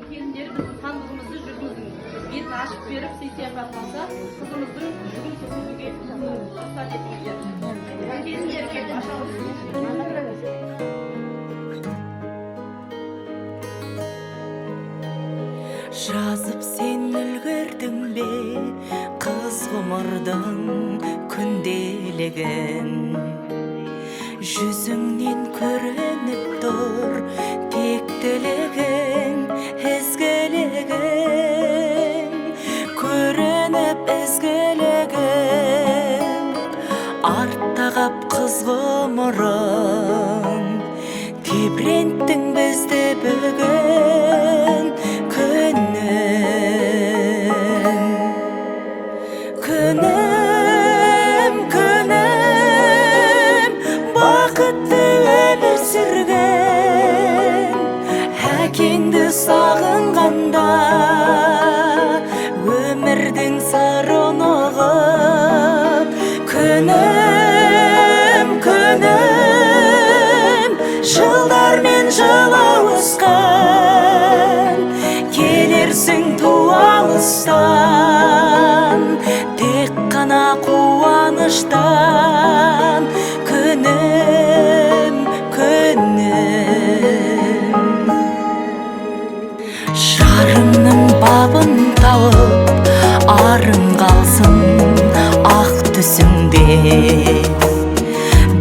келіндері біздің сандығымызды жүгіміздің бетін ашып беріп сый сияпаттанса қызымыздың жүгін көтеруге рұқсат етіңіздер. Келіндер келіп аша жазып сен үлгердің бе қыз ғұмырдың күнделігін, жүзіңнен көрініп тұр тектілігің, ізгілігің, көрініп ізгілігің, артта қап қыз ғұмырың, тебіренттің бізді бүгін күнім, бақытты өмір сүрген, әкеңді сағынғанда өмірдің сырын ұғып, күнім, жылдармен жыл ауысқан, келерсің туалыстан, тек қана қуаныштан, күнім, жарыңның бабын тауып, арың қалсын ақ түсіңде,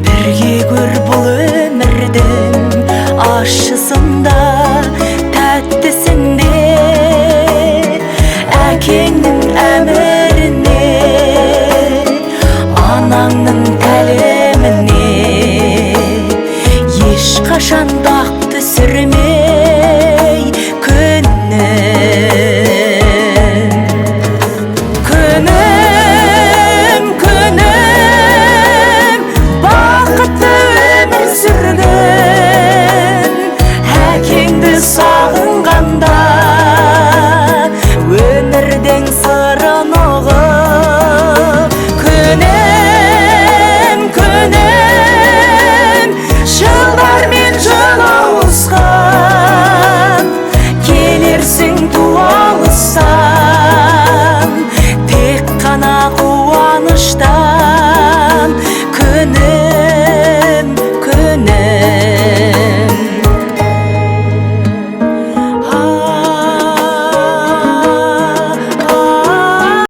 бірге көр бұл өмірдің ащысында, тәттісінде, әкеңнің әміріне, анаңның тәліміне, ешқашан дақ түсірме.